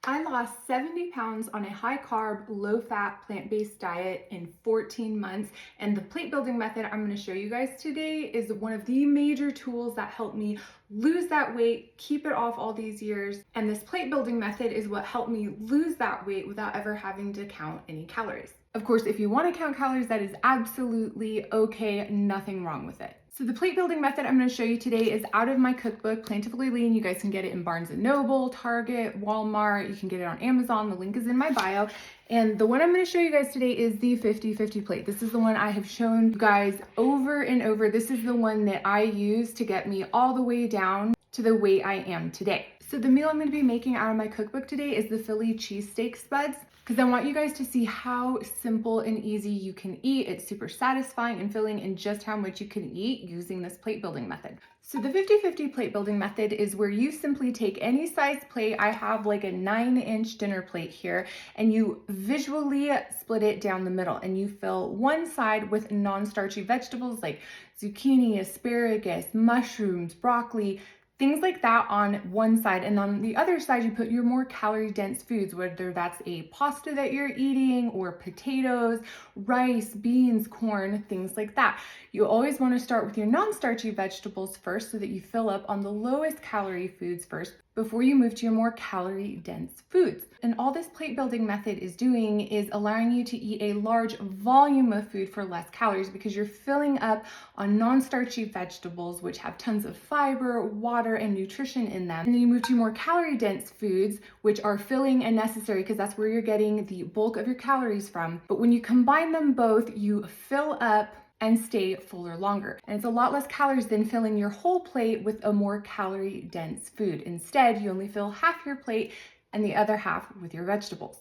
I lost 70 pounds on a high carb, low fat, plant-based diet in 14 months. And the plate building method I'm gonna show you guys today is one of the major tools that helped me lose that weight, keep it off all these years. And this plate building method is what helped me lose that weight without ever having to count any calories. Of course, if you wanna count calories, that is absolutely okay, nothing wrong with it. So the plate building method I'm going to show you today is out of my cookbook, Plantifully Lean. You guys can get it in Barnes & Noble, Target, Walmart. You can get it on Amazon. The link is in my bio. And the one I'm going to show you guys today is the 50-50 plate. This is the one I have shown you guys over and over. This is the one that I use to get me all the way down to the weight I am today. So the meal I'm going to be making out of my cookbook today is the Philly cheesesteak spuds, because I want you guys to see how simple and easy you can eat. It's super satisfying and filling, and just how much you can eat using this plate building method. So the 50-50 plate building method is where you simply take any size plate. I have like a 9-inch dinner plate here, and you visually split it down the middle, and you fill one side with non-starchy vegetables like zucchini, asparagus, mushrooms, broccoli, things like that on one side. And on the other side, you put your more calorie dense foods, whether that's a pasta that you're eating or potatoes, rice, beans, corn, things like that. You always want to start with your non-starchy vegetables first so that you fill up on the lowest calorie foods first before you move to your more calorie dense foods. And all this plate building method is doing is allowing you to eat a large volume of food for less calories, because you're filling up on non-starchy vegetables, which have tons of fiber, water, and nutrition in them. And then you move to more calorie dense foods, which are filling and necessary because that's where you're getting the bulk of your calories from. But when you combine them both, you fill up and stay fuller longer. And it's a lot less calories than filling your whole plate with a more calorie dense food. Instead, you only fill half your plate and the other half with your vegetables.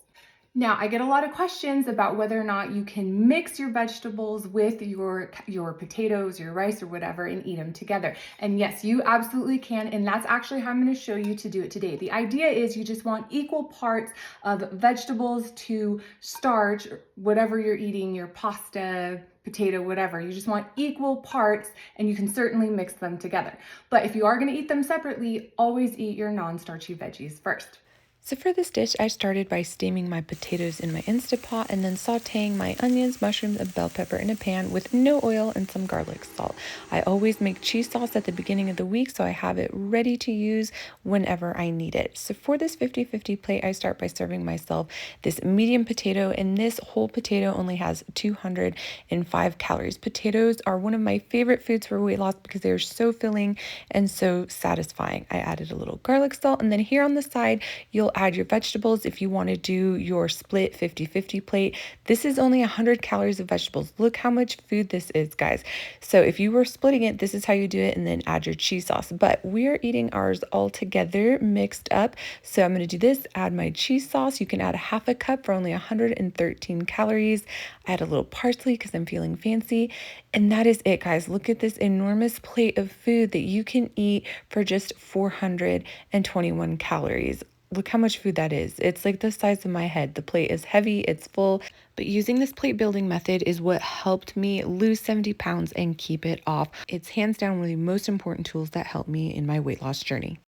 Now, I get a lot of questions about whether or not you can mix your vegetables with your potatoes, your rice, or whatever, and eat them together. And yes, you absolutely can. And that's actually how I'm going to show you to do it today. The idea is you just want equal parts of vegetables to starch, whatever you're eating, your pasta, potato, whatever. You just want equal parts, and you can certainly mix them together. But if you are going to eat them separately, always eat your non-starchy veggies first. So for this dish, I started by steaming my potatoes in my Instant Pot and then sauteing my onions, mushrooms, and bell pepper in a pan with no oil and some garlic salt. I always make cheese sauce at the beginning of the week, so I have it ready to use whenever I need it. So for this 50-50 plate, I start by serving myself this medium potato, and this whole potato only has 205 calories. Potatoes are one of my favorite foods for weight loss because they are so filling and so satisfying. I added a little garlic salt, and then here on the side, you'll add your vegetables if you want to do your split 50-50 plate. This is only 100 calories of vegetables. Look how much food this is, guys. So if you were splitting it, this is how you do it, and then add your cheese sauce. But we're eating ours all together, mixed up. So I'm going to do this, add my cheese sauce. You can add a half a cup for only 113 calories. I add a little parsley because I'm feeling fancy. And that is it, guys. Look at this enormous plate of food that you can eat for just 421 calories. Look how much food that is. It's like the size of my head. The plate is heavy, it's full, but using this plate building method is what helped me lose 70 pounds and keep it off. It's hands down one of the most important tools that helped me in my weight loss journey.